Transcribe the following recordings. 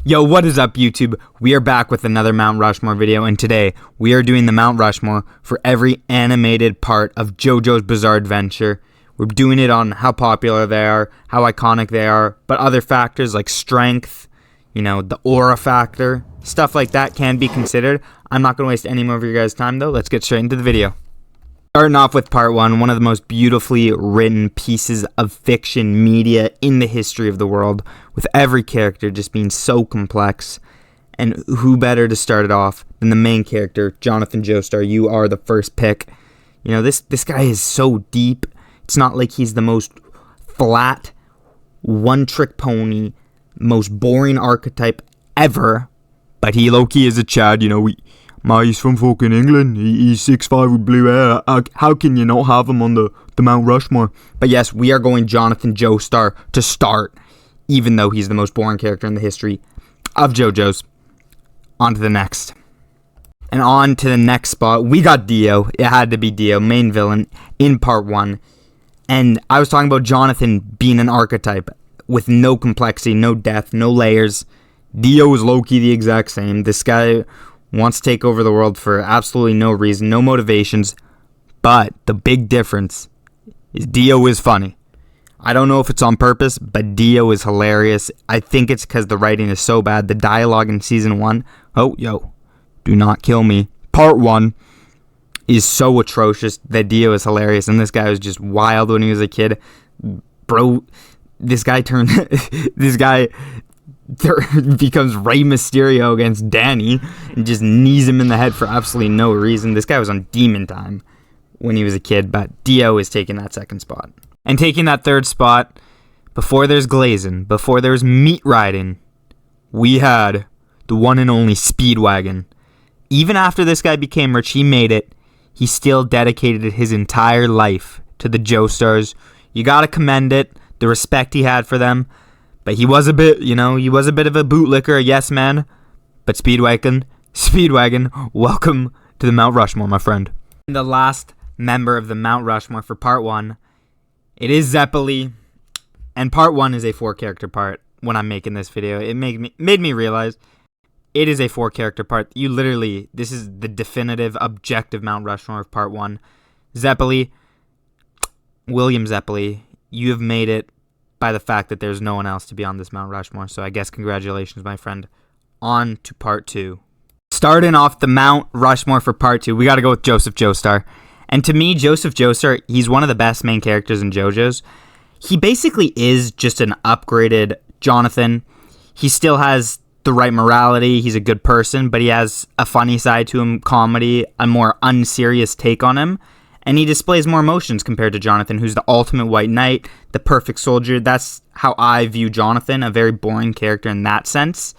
Yo, what is up, YouTube? We are back with another Mount Rushmore video, and today we are doing the Mount Rushmore for every animated part of JoJo's Bizarre Adventure. We're doing it on how popular they are, how iconic they are, but other factors like strength, the aura factor, stuff like that can be considered. I'm not going to waste any more of your guys' time, though. Let's get straight into the video. Starting off with part one of the most beautifully written pieces of fiction media in the history of the world, with every character just being so complex. And who better to start it off than the main character, Jonathan Joestar. You are the first pick. This guy is so deep. It's not like he's the most flat, one-trick pony, most boring archetype ever, but he low-key is a Chad. He's from fucking England. He's 6'5" with blue hair. How can you not have him on the Mount Rushmore? But yes, we are going Jonathan Joestar to start, even though he's the most boring character in the history of JoJo's. On to the next. And on to the next spot, we got Dio. It had to be Dio, main villain in part one. And I was talking about Jonathan being an archetype with no complexity, no depth, no layers. Dio is low-key the exact same. This guy wants to take over the world for absolutely no reason, no motivations. But the big difference is Dio is funny. I don't know if it's on purpose, but Dio is hilarious. I think it's because the writing is so bad. The dialogue in season 1, do not kill me, part 1, is so atrocious that Dio is hilarious. And this guy was just wild when he was a kid. Bro, this guy becomes Rey Mysterio against Danny and just knees him in the head for absolutely no reason. This guy was on demon time when he was a kid, but Dio is taking that second spot. And taking that third spot, before there's glazing, before there's meat riding, we had the one and only Speedwagon. Even after this guy became rich, he made it. He still dedicated his entire life to the Joestars. You gotta commend it, the respect he had for them. But he was a bit, of a bootlicker, a yes man. But Speedwagon, welcome to the Mount Rushmore, my friend. The last member of the Mount Rushmore for part 1, it is Zeppeli. And part 1 is a 4-character part when I'm making this video. It made me realize it is a 4-character part. This is the definitive, objective Mount Rushmore of part 1. Zeppeli, William Zeppeli, you have made it by the fact that there's no one else to be on this Mount Rushmore. So I guess congratulations, my friend. On to part 2. Starting off the Mount Rushmore for part 2, we got to go with Joseph Joestar. And to me, Joseph Joestar, he's one of the best main characters in JoJo's. He basically is just an upgraded Jonathan. He still has the right morality. He's a good person, but he has a funny side to him, comedy, a more unserious take on him. And he displays more emotions compared to Jonathan, who's the ultimate white knight, the perfect soldier. That's how I view Jonathan, a very boring character in that sense.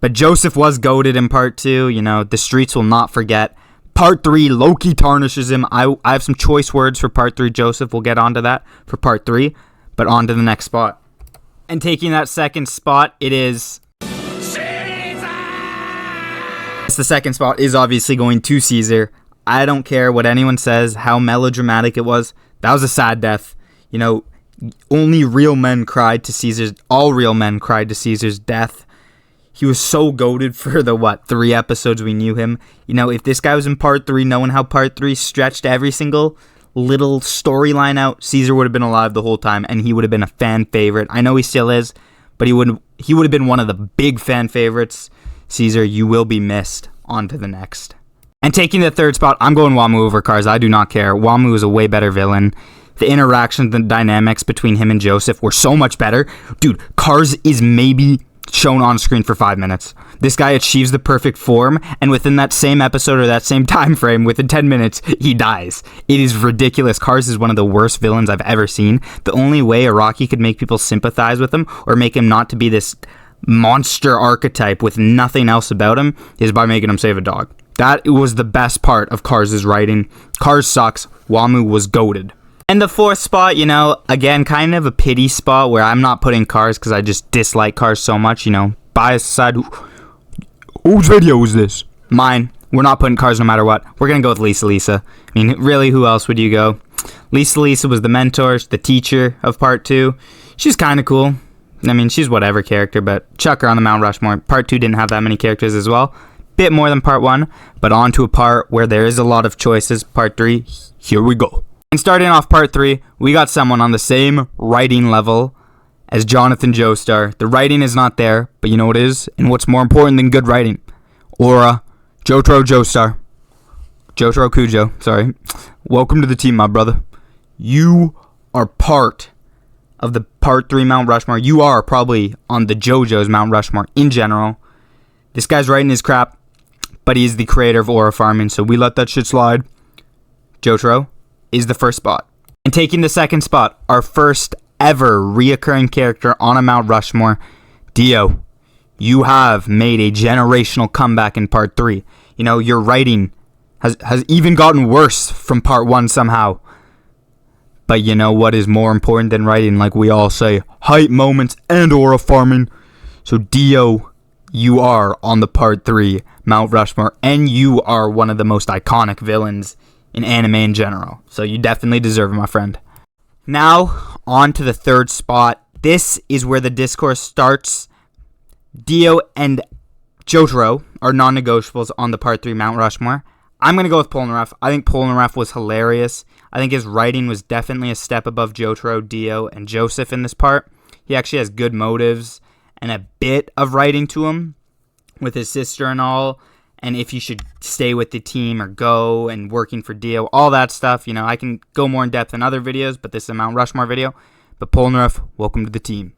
But Joseph was goated in part 2. The streets will not forget. Part 3, Loki tarnishes him. I have some choice words for part 3, Joseph. We'll get onto that for part 3. But on to the next spot. And taking that second spot, it is Caesar! The second spot is obviously going to Caesar. I don't care what anyone says, how melodramatic it was. That was a sad death. Only real men cried to Caesar's... All real men cried to Caesar's death. He was so goated for the, 3 episodes we knew him. If this guy was in part 3, knowing how part 3 stretched every single little storyline out, Caesar would have been alive the whole time, and he would have been a fan favorite. I know he still is, but he would have been one of the big fan favorites. Caesar, you will be missed. On to the next. And taking the third spot, I'm going Wamu over Cars. I do not care. Wamu is a way better villain. The interactions, the dynamics between him and Joseph were so much better. Dude, Cars is maybe shown on screen for 5 minutes. This guy achieves the perfect form, and within that same episode or that same time frame, within 10 minutes, he dies. It is ridiculous. Cars is one of the worst villains I've ever seen. The only way Araki could make people sympathize with him or make him not to be this monster archetype with nothing else about him is by making him save a dog. That was the best part of Cars' writing. Cars sucks. Wamu was goated. And the fourth spot, again, kind of a pity spot where I'm not putting Cars because I just dislike Cars so much, bias aside. Whose video was this? Mine. We're not putting Cars no matter what. We're going to go with Lisa. Really, who else would you go? Lisa was the mentor, the teacher of part 2. She's kind of cool. I mean, she's whatever character, but chuck her on the Mount Rushmore. Part 2 didn't have that many characters as well. Bit more than part 1, but on to a part where there is a lot of choices. Part 3, here we go. And starting off part 3, we got someone on the same writing level as Jonathan Joestar. The writing is not there, but you know what is? And what's more important than good writing? Aura, Jotaro Joestar. Jotaro Kujo, sorry. Welcome to the team, my brother. You are part of the part 3 Mount Rushmore. You are probably on the JoJo's Mount Rushmore in general. This guy's writing his crap, but he is the creator of Aura Farming, so we let that shit slide. Jotaro is the first spot. And taking the second spot, our first ever reoccurring character on a Mount Rushmore, Dio. You have made a generational comeback in part 3. You know, your writing has even gotten worse from part 1 somehow. But you know what is more important than writing, like we all say? Hype moments and aura farming. So Dio, you are on the part 3 Mount Rushmore, and you are one of the most iconic villains in anime in general. So you definitely deserve it, my friend. Now, on to the third spot. This is where the discourse starts. Dio and Jotaro are non-negotiables on the part 3 Mount Rushmore. I'm going to go with Polnareff. I think Polnareff was hilarious. I think his writing was definitely a step above Jotaro, Dio, and Joseph in this part. He actually has good motives and a bit of writing to him with his sister and all, and if he should stay with the team or go, and working for Dio, all that stuff. You know, I can go more in depth in other videos, but this is a Mount Rushmore video. But Polnareff, welcome to the team.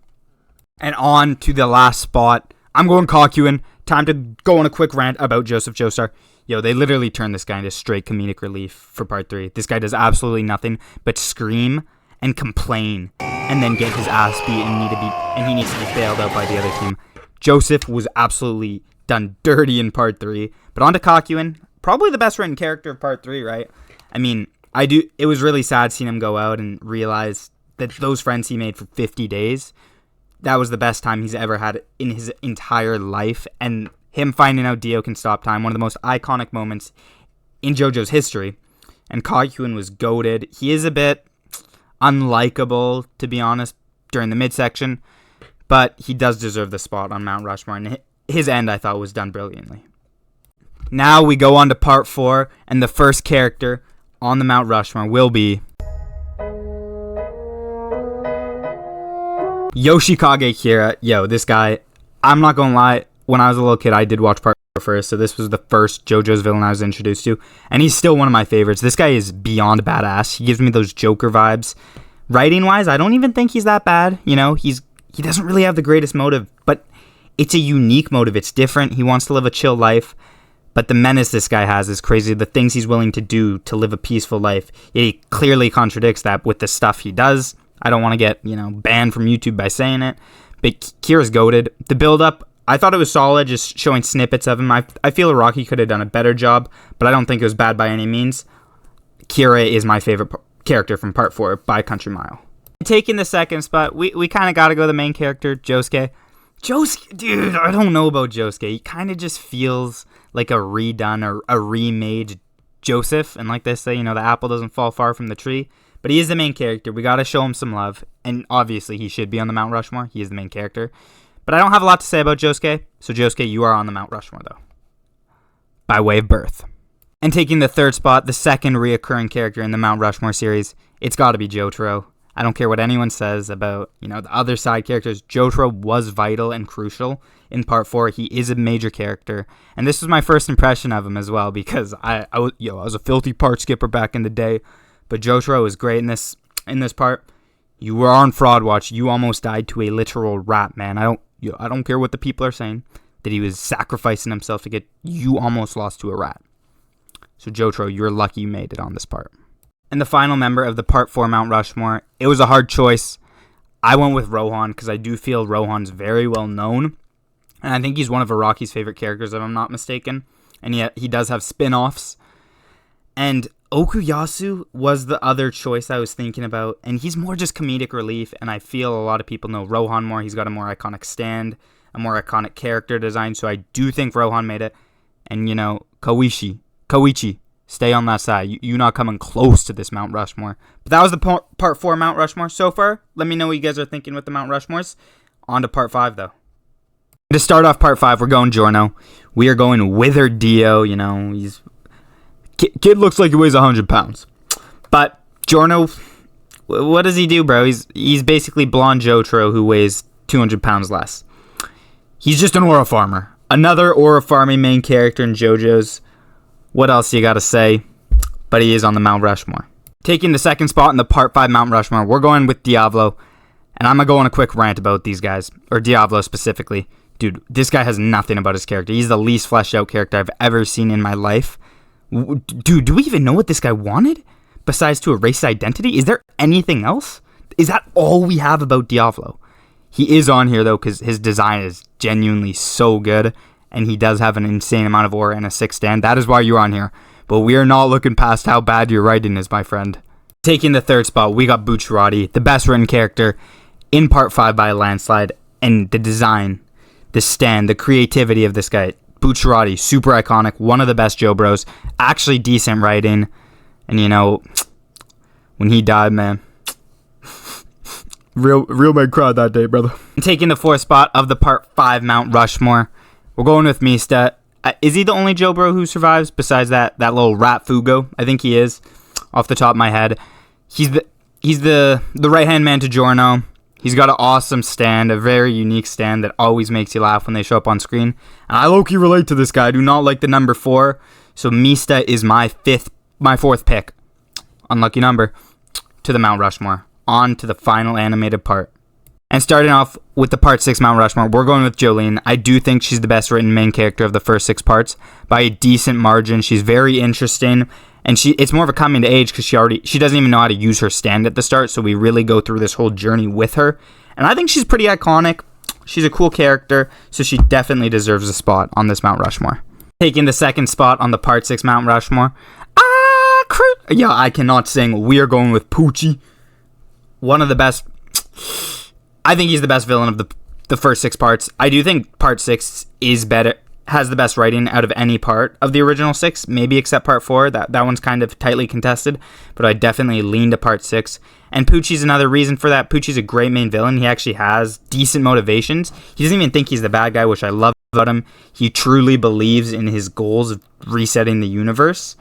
And on to the last spot. I'm going Kokuin. Time to go on a quick rant about Joseph Joestar. Yo, they literally turned this guy into straight comedic relief for part 3. This guy does absolutely nothing but scream and complain and then get his ass beat and he needs to be bailed out by the other team. Joseph was absolutely done dirty in part 3. But on to Kokuin, probably the best written character of part 3, right? I mean, it was really sad seeing him go out and realize that those friends he made for 50 days, that was the best time he's ever had in his entire life. And him finding out Dio can stop time, one of the most iconic moments in JoJo's history. And Kokuin was goated. He is a bit unlikable, to be honest, during the midsection, but he does deserve the spot on Mount Rushmore, and his end, I thought, was done brilliantly. Now we go on to part 4, and the first character on the Mount Rushmore will be Yoshikage Kira. Yo, this guy, I'm not gonna lie, when I was a little kid, I did watch part 4 first, so this was the first JoJo's villain I was introduced to, and he's still one of my favorites. This guy is beyond badass. He gives me those Joker vibes. Writing-wise, I don't even think he's that bad. You know, he doesn't really have the greatest motive, but it's a unique motive. It's different. He wants to live a chill life, but the menace this guy has is crazy. The things he's willing to do to live a peaceful life, he clearly contradicts that with the stuff he does. I don't want to get, banned from YouTube by saying it, but Kira's goated. The build-up, I thought it was solid, just showing snippets of him. I feel Rocky could have done a better job, but I don't think it was bad by any means. Kira is my favorite character from part 4 by Country Mile. Taking the second spot, we kind of got to go the main character, Josuke. Josuke, dude, I don't know about Josuke. He kind of just feels like a redone or a remade Joseph. And like they say, the apple doesn't fall far from the tree. But he is the main character. We got to show him some love. And obviously, he should be on the Mount Rushmore. He is the main character. But I don't have a lot to say about Josuke. So Josuke, you are on the Mount Rushmore, though. By way of birth. And taking the third spot, the second reoccurring character in the Mount Rushmore series, it's got to be Jotaro. I don't care what anyone says about, the other side characters. Jotaro was vital and crucial in part 4. He is a major character. And this was my first impression of him as well, because I was a filthy part skipper back in the day. But Jotaro is great in this part. You were on Fraud Watch. You almost died to a literal rat, man. I don't care what the people are saying, that he was sacrificing himself to get you almost lost to a rat. So Jotaro, you're lucky you made it on this part. And the final member of the part 4 Mount Rushmore, it was a hard choice. I went with Rohan because I do feel Rohan's very well known. And I think he's one of Araki's favorite characters, if I'm not mistaken. And yet he does have spin-offs. And Okuyasu was the other choice I was thinking about. And he's more just comedic relief. And I feel a lot of people know Rohan more. He's got a more iconic stand, a more iconic character design. So I do think Rohan made it. And, Koichi, stay on that side. You're not coming close to this Mount Rushmore. But that was the part 4 Mount Rushmore. So far, let me know what you guys are thinking with the Mount Rushmores On to part 5, though. To start off part 5, we're going Giorno. We are going Withered Dio. You know, kid looks like he weighs 100 pounds. But Giorno, what does he do, bro? He's basically blonde Jotaro who weighs 200 pounds less. He's just an aura farmer. Another aura farming main character in JoJo's. What else you gotta say? But he is on the Mount Rushmore. Taking the second spot in the part 5 Mount Rushmore, we're going with Diavolo. And I'm gonna go on a quick rant about these guys, or Diavolo specifically. Dude, this guy has nothing about his character. He's the least fleshed out character I've ever seen in my life. Dude, do we even know what this guy wanted? Besides to erase his identity? Is there anything else? Is that all we have about Diavolo? He is on here, though, because his design is genuinely so good. And he does have an insane amount of aura and a 6 stand. That is why you're on here. But we are not looking past how bad your writing is, my friend. Taking the third spot, we got Bucciarati, the best written character in part 5 by a landslide. And the design, the stand, the creativity of this guy. Bucciarati, super iconic, one of the best Joe Bros. Actually decent writing. And you know, when he died, man, real man cried that day, brother. Taking the 4th spot of the part 5 Mount Rushmore, we're going with Mista. Is he the only Joe Bro who survives besides that little rat Fugo? I think he is, off the top of my head. He's the right-hand man to Giorno. He's got an awesome stand, a very unique stand that always makes you laugh when they show up on screen. And I low-key relate to this guy. I do not like the number 4. So Mista is my 4th pick. Unlucky number. To the Mount Rushmore. On to the final animated part. And starting off with the part 6 Mount Rushmore, we're going with Jolene. I do think she's the best written main character of the first 6 parts by a decent margin. She's very interesting. And it's more of a coming to age because she doesn't even know how to use her stand at the start. So we really go through this whole journey with her. And I think she's pretty iconic. She's a cool character. So she definitely deserves a spot on this Mount Rushmore. Taking the second spot on the part 6 Mount Rushmore. I cannot sing. We are going with Poochie. One of the best. I think he's the best villain of the first 6 parts. I do think part 6 is better. Has the best writing out of any part of the original 6, maybe except part 4. That one's kind of tightly contested, but I definitely lean to part 6. And Poochie's another reason for that. Poochie's a great main villain. He actually has decent motivations. He doesn't even think he's the bad guy, which I love about him. He truly believes in his goals of resetting the universe.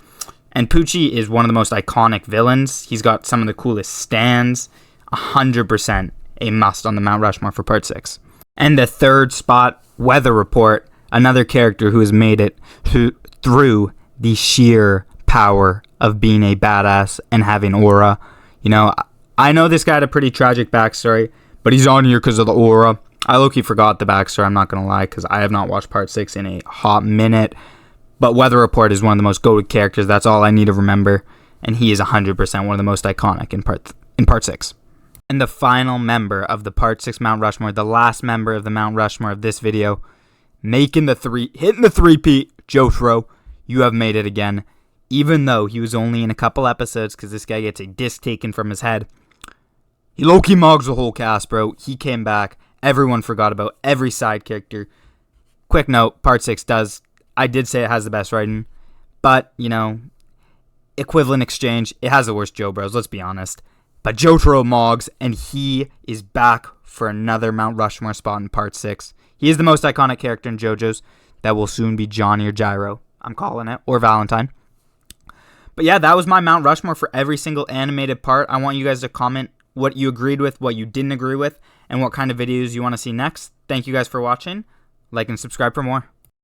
And Poochie is one of the most iconic villains. He's got some of the coolest stands. 100% a must on the Mount Rushmore for part 6. And the third spot, Weather Report. Another character who has made it through the sheer power of being a badass and having aura. You know, I know this guy had a pretty tragic backstory, but he's on here because of the aura. I low-key forgot the backstory, I'm not going to lie, because I have not watched part 6 in a hot minute. But Weather Report is one of the most goated characters. That's all I need to remember. And he is 100% one of the most iconic in part 6. And the final member of the part 6 Mount Rushmore, the last member of the Mount Rushmore of this video, hitting the 3-peat, Jotaro, you have made it again. Even though he was only in a couple episodes because this guy gets a disc taken from his head. He low-key mogs the whole cast, bro. He came back. Everyone forgot about every side character. Quick note, part 6 I did say it has the best writing. But, you know, equivalent exchange, it has the worst Joe Bros, let's be honest. But Jotaro mogs, and he is back for another Mount Rushmore spot in part 6. He is the most iconic character in JoJo's. That will soon be Johnny or Gyro. I'm calling it. Or Valentine. But yeah, that was my Mount Rushmore for every single animated part. I want you guys to comment what you agreed with, what you didn't agree with, and what kind of videos you want to see next. Thank you guys for watching. Like and subscribe for more.